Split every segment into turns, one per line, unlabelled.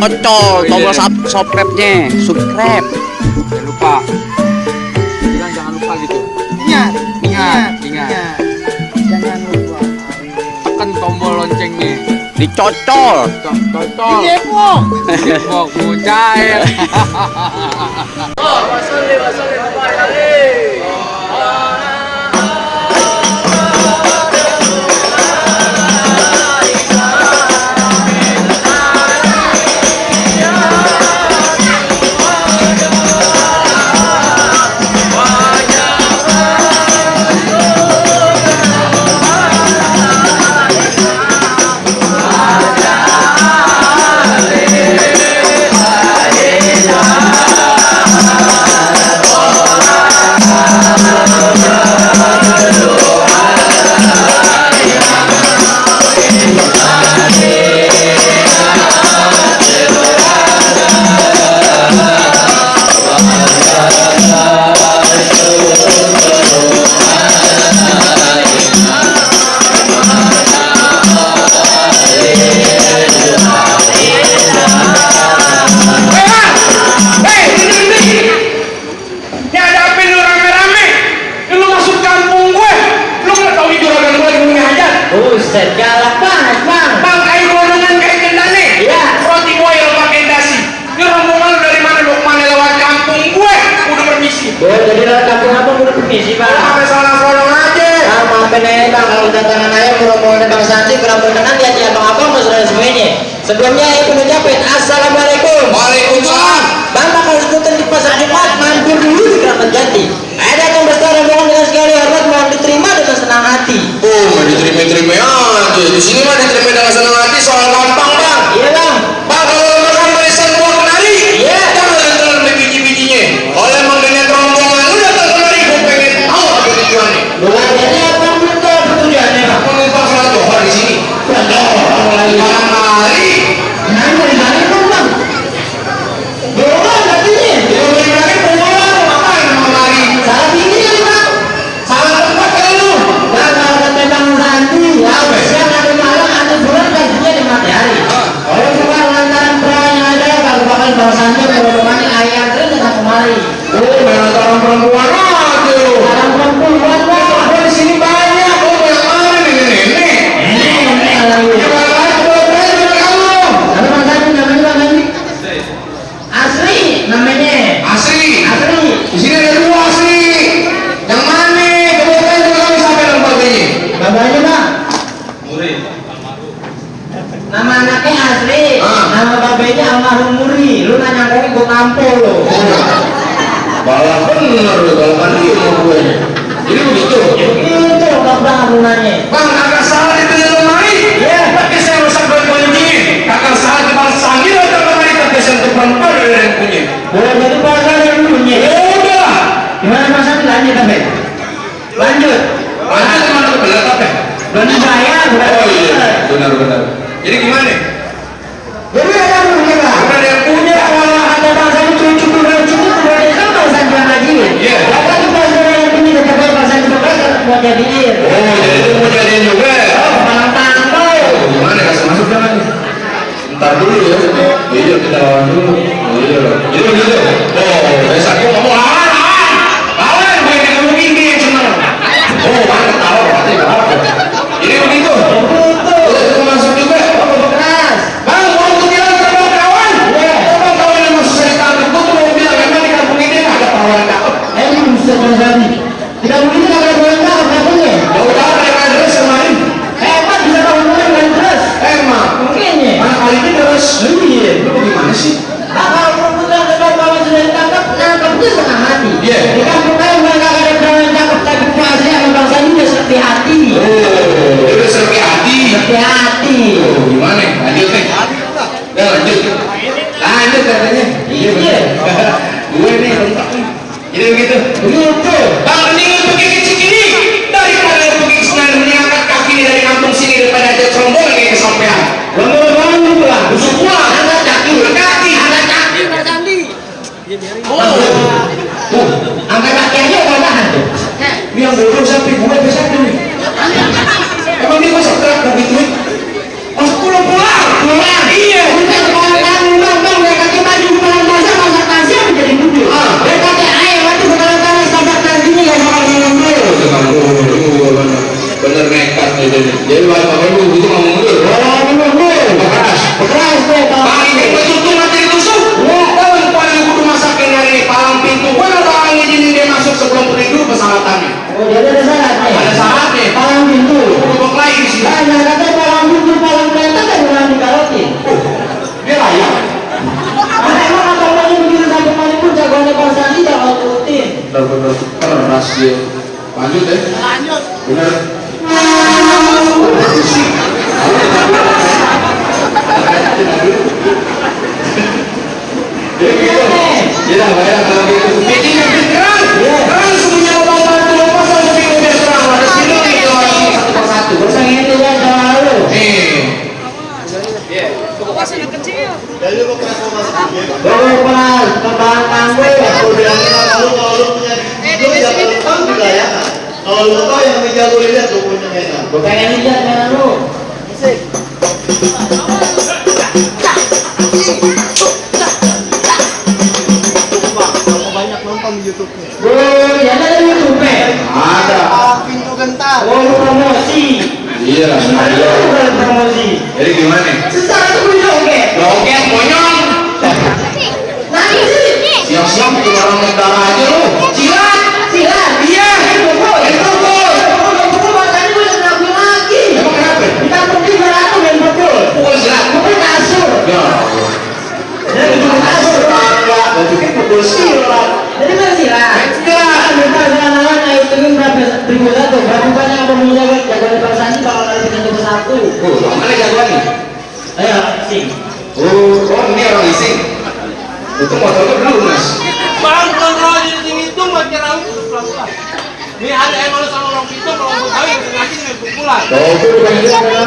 Ocol tombol subscribe-nya, subscribe.
Jangan lupa. Bilang jangan lupa gitu.
Ingat.
Jangan lupa. Tekan tombol loncengnya.
Dicocol.
Cocol.
Depok.
Depok mujair.
Buset, galak banget bang.
Bang, ayo golongan kayak gendane.
Iya.
Roti boil pakai dasi. Ini rombongan lu dari mana? Lu kemana lewat kampung gue? Udah permisi.
Jadi lewat kampung apa udah permisi bang?
Sampai salah kolong aja.
Maafin aja bang, kalau datangan ayah rombongan bang Sandi kurang berkenan ya dia bang abang mas dan semuanya. Sebelumnya aku mengucapkan assalamualaikum.
Waalaikumsalam.
Bang bakal ikutan di pasar Jumat, mampir dulu di Kramat Jati. Ada akan besar rombongan dengan sekali hormat mohon diterima dengan senang hati.
Oh, nggak diterima-terima aja. Di sini mah diterima dengan senang hati, soal gampang bang.
Iya bang.
Bang, kalau makan tulisan buah kenari,
Iya.
jangan datang sama biji-bijinya. Kalau emang dengan rombongan lu datang kemari, gue pengen tahu apa tujuannya.
Bukannya apa betul tujuannya bang?
Aku numpang sholat duha di sini. Malam hari.
Nanya di mana bang bang? Bohong katanya. Salah tinggi kan bang?
Salah tempat ya lu.
Bang kalau kata bang Sandi, ya siang ada malam ada bulan gajinya di matahari. Kalau cuma lantaran perang yang ada, kalau bakal bang Sandi rombongannya ayah terus datang kemari.
Oh, banyak orang perempuan aja lu.
Orang perempuan bang.
Oh, di sini banyak. Oh, banyak mana nih nenek.
Ini alami.
Ya, bang, boleh dengan kamu.
Tapi bang Sandi namanya bang Sandi? Asri namanya.
Asri.
Asri.
Di sini ada dua asli. Yang mana? Coba tanya sama kami siapa yang bagainya.
Bapaknya bang. Nama anaknya Asri, nama bapaknya almarhum Muri. Lu nanya kali gue nampol lo.
Balah bener lu kalau kan dia mau gue. Jadi begitu.
Itu kok bang lu nanya.
Bang, agak salah dipilih lemari.
Iya.
Pakai saya rusak banyak-banyak. Kakak salah di bang Sandi atau lemari pakai sentuh perempuan dari yang punya.
Boleh jadi pasal yang punya.
Ya udah.
Gimana pasal lanjut tapi? Lanjut.
Lanjut kemana ke belat apa?
Belum dibayar.
Oh iya, benar-benar. Jadi gimana?
Jadi ada yang punya bang.
Udah ada yang punya.
Kalau ada pasal cukup boleh kan pasal jual lagi.
Iya.
Kalau ada pasal yang punya tetap pasal juga buat jadiin.
Oh, jadi itu mau jadiin juga.
Oh, malang tangkau.
Gimana kasih masuk jangan? Ntar dulu ya. Iya kita lawan dulu. Iya. Jadi begitu. Oh, besoknya ngomong lawan. Lawan gue yang ngomongin dia yang seneng. Oh, mana tahu berarti berapa? Jadi begitu. Udah kita masuk juga.
Keras.
Bang, mau tuh bilang ke bang kawan. Bang kawan yang masuk saya tangkap. Gue tuh mau bilang memang di kampung ini nggak ada kawan cakep.
Emang bisa terjadi. Tidak mungkin kalau boleh tahu katanya.
Jauh-jauh dari adres kemarin.
Hebat bisa tahu dengan terus.
Emang.
Mungkin ya.
Mana kali ini terus? Iya. Lu bagaimana sih?
Kalau perempuan dan bawa sudah ditangkap, nangkapnya setengah hati.
Iya.
Di kampung lain mereka ada yang cakep tapi pasnya sama bangsa ini udah seperti hati.
Oh, dia udah serpi hati.
Seperti hati.
Oh, gimana? Lanjut nih. Udah lanjut. Lanjut katanya.
Iya.
Gue nih bentak nih. Jadi begitu.
Begitu.
Bang, mendingan pergi ke Cikini daripada pergi ke Senayan mengangkat kaki dari kampung sini daripada ada rombongan kayak kesampean.
Rombongan itu lah.
Busuk pulang. Angkat kaki. Angkat kaki.
Mas Andi.
Oh. Tuh,
Angkat kaki aja udah tahan tuh.
ini yang bodoh sampai gue besar nih. lanjut ya.
Lanjut.
Benar. Ya, bayar kalau gitu. Ini yang keren. Keren semuanya lomba selalu bingung biar terang. Ada sini itu satu persatu.
Bersaing itu ya selalu.
Jadi lu keras sama sedikit.
Baru kelas kembang kamu.
Aku bilangin sama lu kalau lu punya lu jangan lupa dilayakan. Kalau lu tahu yang meja lu lihat lu punya mainan.
Gue pengen lihat mainan lu.
Kamu banyak nonton di YouTube-nya.
Gue ya ada di YouTube.
Ada.
Pintu gentar.
Oh lu promosi.
Iya lah.
Iya lu promosi.
Jadi gimana?
Susah itu gue joget.
Joget bonyong.
Nangis sih.
Siap-siap itu orang negara aja lu.
Silat. Silat. Iya. Itu gol. Pukul makanya gue udah bilang lagi.
Emang kenapa?
Kita pergi beratu main pukul.
Pukul silat.
Pukul kasur.
Ya.
Jadi pukul kasur.
Dan juga pukul silat.
Jadi kan silat. Silat. Kita jalan-jalan itu berapa ribu satu. Berapa banyak yang menjaga jagoan di Persani bakal kali satu persatu.
Oh, mana jagoan nih?
Ayo sing.
Oh, ini orang ising. Itu motornya belum, Mas.
Bang, kalau itu macam rambut pelan-pelan. Ini ada yang malu sama orang pintu, kalau mau tahu yang lagi dengan pukulan.
Oh, itu bukan dia kan.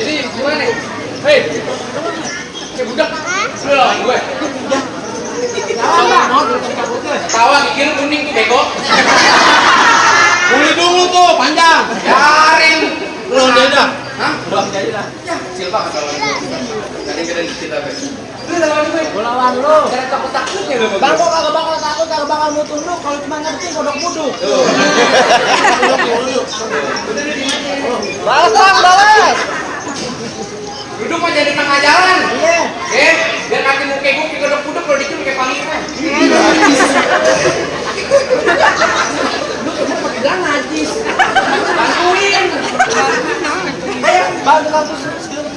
Jadi gimana? Hei, kayak budak. Belum gue. Tawa kikir kuning tuh bego. Kuning dulu tuh panjang. Garing. Belum jadi. Hah? Belum jadi lah. Ya, kecil banget lawan gue. Tadi keren kita be. Lu lawan gue. Gue lawan lu. Jangan takut-takutnya lu.
Bang, kok kagak bakal takut, kagak bakal mau tunduk kalau cuma ngerti kodok buduk. Balas bang, balas.
Duduk mah jadi tengah jalan.
Iya.
Biar kaki muka gue kayak kodok buduk kalau dikit kayak pangeran. Lu kamu pakai gelang najis. Bantuin.
Ayo, bang, tukang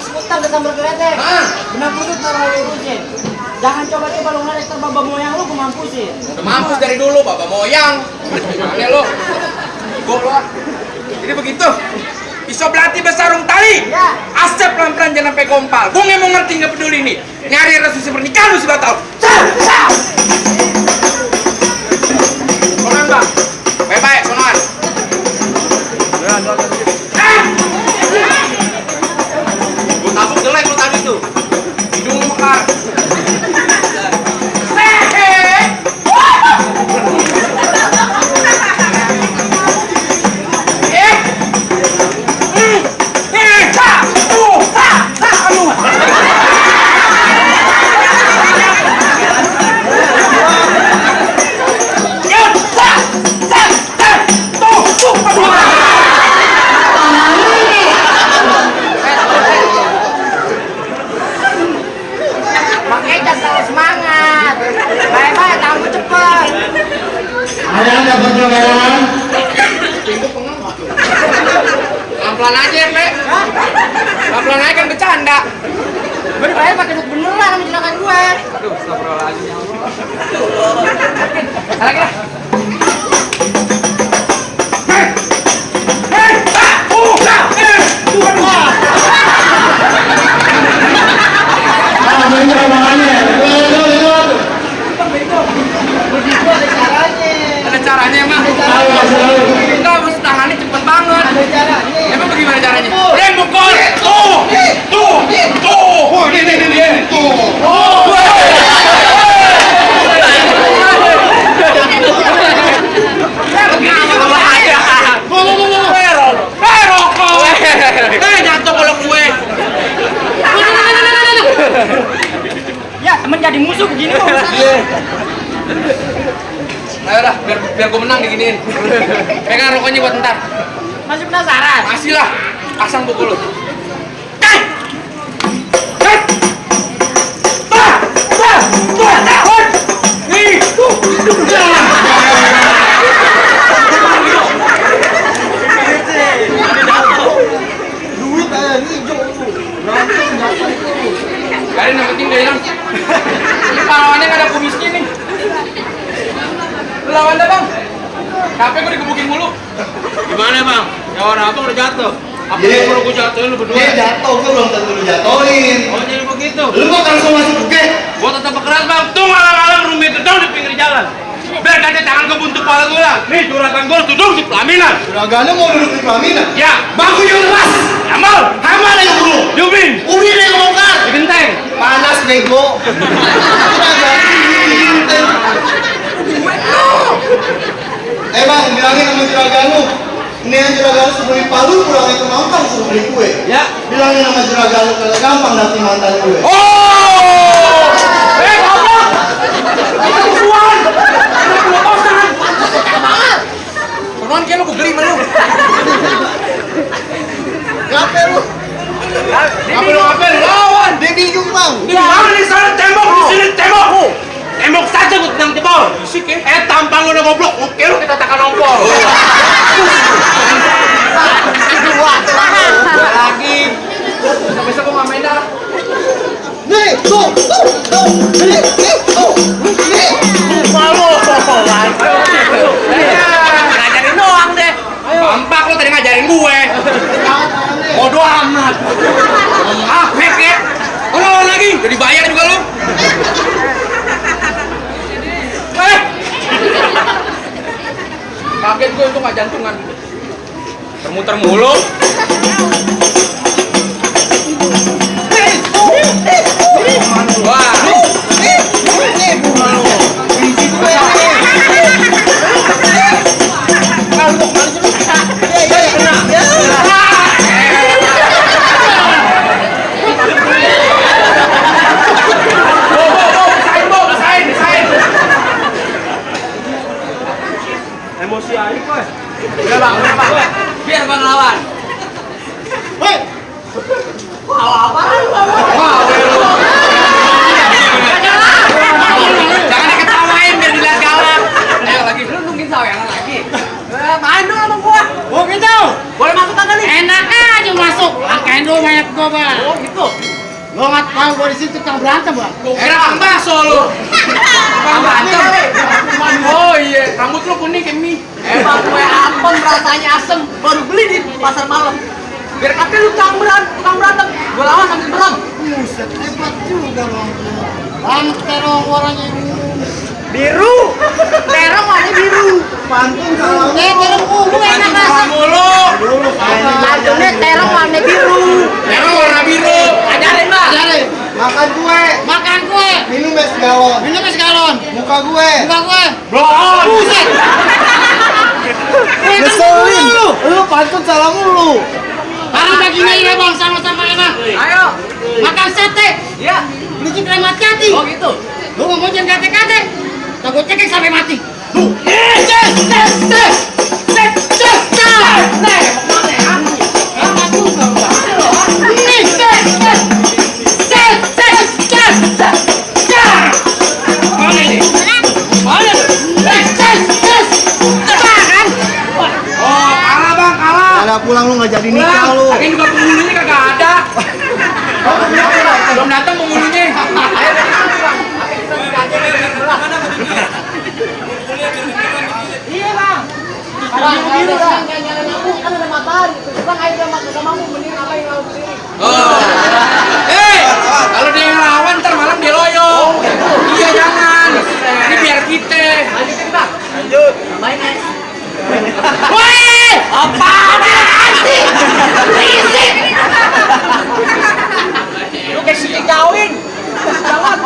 skuter ke sambal kretek.
Hah?
Benar buduk taruh urusin. Jangan coba-coba lu ngeles ke baba moyang lu, gue mampusin.
Udah mampus dari dulu, bapak moyang. Gimana lo? Gue lo. Jadi begitu. Iso belati besarung tali.
Ya.
Asep pelan-pelan jangan sampai gompal. Gue nggak mau ngerti, nggak peduli nih. Nyari resolusi pernikahan lu sudah tahu. Sonan bang. Baik-baik, sonan. Gue tabuk jelek lo tadi tuh. Hidung mekar. Pelan-pelan aja ya, Pe. Pelan-pelan aja kan bercanda.
Gue dibayar pakai duit beneran sama juragan gue.
Aduh, astagfirullahaladzim. Lagi lah. Ada caranya emang. Kita harus tangannya cepet banget.
Ada caranya.
Emang bagaimana caranya? Udah mukul. Tuh. Oh, ini. Tuh. Oh. Jatuh kalau kue.
Ya, temen jadi musuh begini kok.
Nah Ayo dah, biar gue menang diginiin. Pegang rokoknya buat ntar.
Masih penasaran?
Masih lah. Pasang pukul lu.
Duit aja nih, Jo.
Biarin yang penting dia hilang. Ini pahlawannya nggak ada kumisnya nih. Lu lawan dah bang. Capek gue digebukin mulu.
Gimana bang? Ya orang abang udah jatuh. Apa
Iya.
yang perlu gue jatuhin lu berdua?
Dia jatuh, gue belum tentu lu jatuhin.
Oh jadi begitu.
Lu kok langsung masuk buke?
Gue tetap keras bang. Tuh alang-alang rumit gedong di pinggir jalan. Biar kata tangan ke buntu kepala gue lah. Nih juragan gue duduk di pelaminan.
Juragannya mau duduk di pelaminan?
Ya, baku yang lepas. Amal.
Hamal yang dulu.
Jubin.
Ubin yang bongkar.
Di genteng.
Panas bego. Bang, bilangin sama juragan lu. Ini yang juragan lu sebeli palu, kurang itu mampang suruh beli kue.
Ya.
Bilangin sama juragan lu kalau gampang nanti mantan gue.
Oh. Goblok. Itu musuhan. Itu kosan.
Peruan kayak lu gue geli sama lu.
Ngapain lu?
Ngapain lawan?
Dia bingung bang.
Di mana di sana tembok, di sini tembok. Tembok saja gue tendang jebol. Bisik ya. Tampang lu udah goblok. Oke lu kita tekan ompol.
Lagi. Besok gue nggak main dah.
Nih, tuh. Nih, tuh. Nih.
Malu.
Ngajarin doang deh. Bampak lu tadi ngajarin gue. Bodoh amat. Ah, meket. Oh, lawan lagi. Udah dibayar juga lu. Kaget gue itu nggak jantungan. Termuter mulu. Wah.
Emosi aja kok.
Udah bang, biar bang lawan.
Hei,
Jangan diketawain biar dilihat galak. Ayo lagi, lu nungguin sawean lagi. Main dulu sama gua.
Oh gitu.
Boleh masuk tangga nih?
Enak aja masuk. Angkain dulu banyak gua bang.
Oh gitu.
Gua nggak tahu gua di situ tukang berantem bang.
Kira Kang Baso lu. Kang berantem. Oh iya, rambut lu kuning kayak mie.
Emang kue apem rasanya asem, baru beli di pasar malam.
Biar kakek lu tukang berantem. Gua lawan sambil berang.
Buset, hebat juga bang. Bang, terong warnanya
Biru, terong warna biru.
pantun kalau
Terong ungu enak rasa.
Mulu.
Pantungnya terong warna biru.
Terong warna biru.
Ajarin mbak.
Ajarin.
makan kue,
Makan kue.
minum es galon,
Minum es galon.
muka gue.
Buka kue.
Blon.
Buset.
Ngeselin, lu pantun salah mulu.
Sekarang baginya ini bang, sama-sama ya bang.
Ayo.
Makan sate.
Ya.
Beli ayam hati.
Oh gitu.
Lu ngomong jangan kate-kate. Takut cekek sampai mati.
Oh, kalah bang, kalah.
Ada pulang lu nggak jadi nikah lu.
Lagi juga penghulunya kagak ada. Belum datang penghulunya.
Iya bang. Bang, biru bang. Yang nyala nyambung kan ada matahari. Bang, ayo udah makan sama aku mending apa yang lawan sendiri.
Oh. Kalau dia yang lawan ntar malam dia loyo. Iya jangan. Ini biar kita.
Lanjutin bang. Lanjut. Main ya.
Woi!
Apaan sih? Berisik. Lu kayak si kawin. Jangan.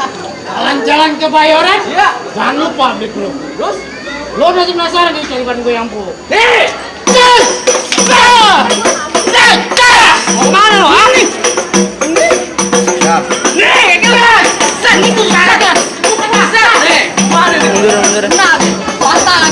Jalan-jalan ke Bayoran.
Iya.
Jangan lupa beli bro.
Terus?
Lo udah penasaran nih cari ban gue yang pro.
Nih.
Mau mana lo? Ani?
Nih, kalian. Set itu cara kan. Set.
Nih,
Mana nih? Mundur. Nah, patah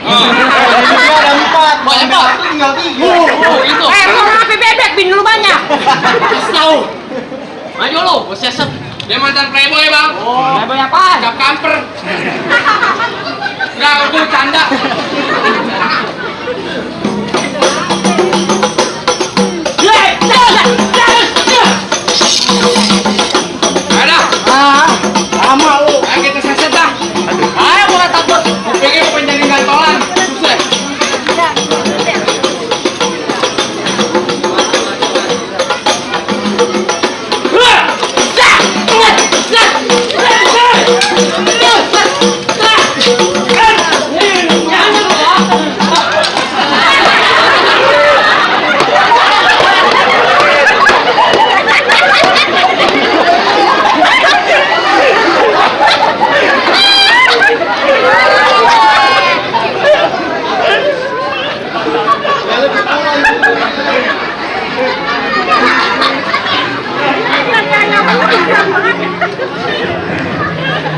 Dia ada 4.
Banyak banget.
Tinggal 3.
Itu.
Lu ngapain bebek bin lu banyak?
Tahu. Maju lu, bos sesep. Dia mantan playboy, Bang.
Playboy apaan?
Cap kamper. Enggak, aku canda. Ada.
Lama lu.
Ayo kita seset dah. Ayo gua takut. Kupingnya mau pengen jadi gantolan. Susah.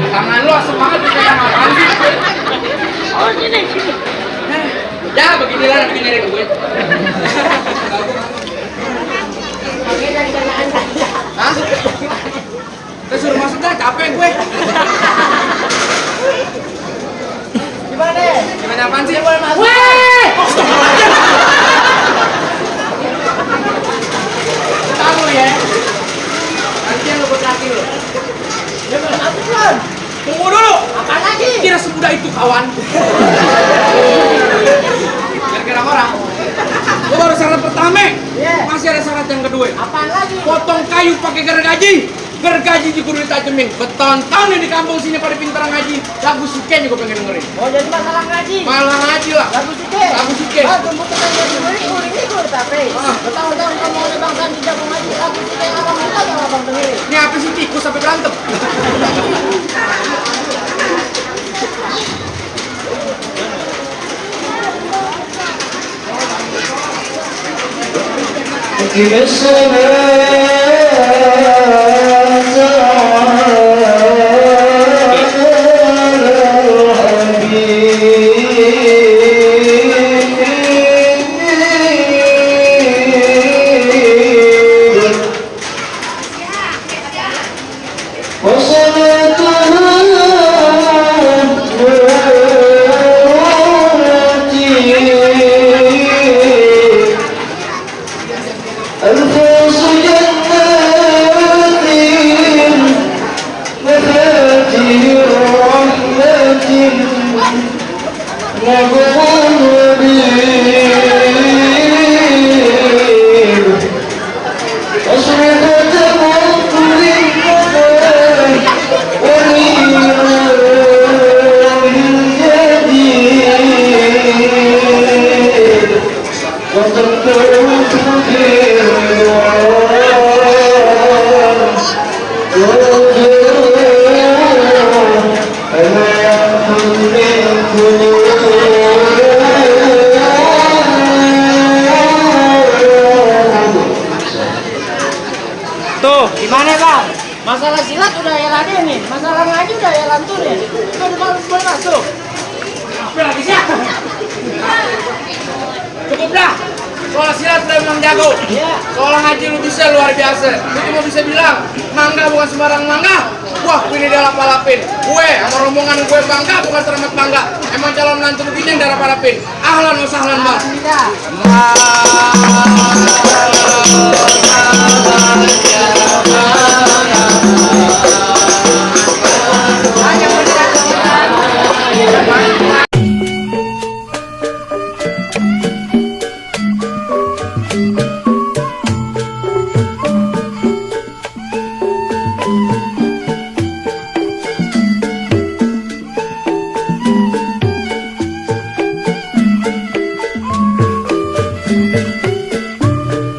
Tangan lu asem banget dipegang apaan sih?
Oh, sini.
Ya beginilah begini deh gue. Hah? Kita suruh masuk dah, capek gue.
Gimana deh?
Gimana apaan sih?
Boleh masuk.
Weh! Tahu ya? Nanti yang lu buat laki lu.
Dia boleh masuk belum?
Tunggu dulu.
Apa lagi?
Kira semudah itu kawan. Kira-kira orang. Lu baru syarat pertama.
Iya.
Masih ada syarat yang kedua.
Apaan lagi?
Potong kayu pakai gergaji. Gergaji di kudu ditajemin. Beton-ton di kampung sini pada pintar ngaji. Lagu suke juga pengen dengerin.
Oh, jadi masalah ngaji.
Malah ngaji lah.
Lagu suke.
Lagu suke.
Ah, tunggu tekan jadi uring itu tapi. Bertahun-tahun kamu oleh bangsa di jago ngaji. Lagu suke yang abang minta yang abang dengerin.
Ini apa sih tikus sampai berantem?
إلى ألفاظ جنات مفاتيح رحمة وغرور أصرفت مطر الجديد وتنطلق
Tuh, gimana bang? Masalah silat udah ya nih, masalah ngaji udah ya lantunin. Itu udah boleh masuk.
Apa lagi sih? Cukup dah. Soal silat udah memang jago.
Iya.
Soal ngaji lu bisa luar biasa. Lu cuma bisa bilang, mangga bukan sembarang mangga. Wah, pilih dia lapalapin. Gue sama rombongan gue bangga bukan termat bangga. Emang calon menantu begini yang darah palapin. Ahlan wa sahlan bang.
Tidak.
Ah.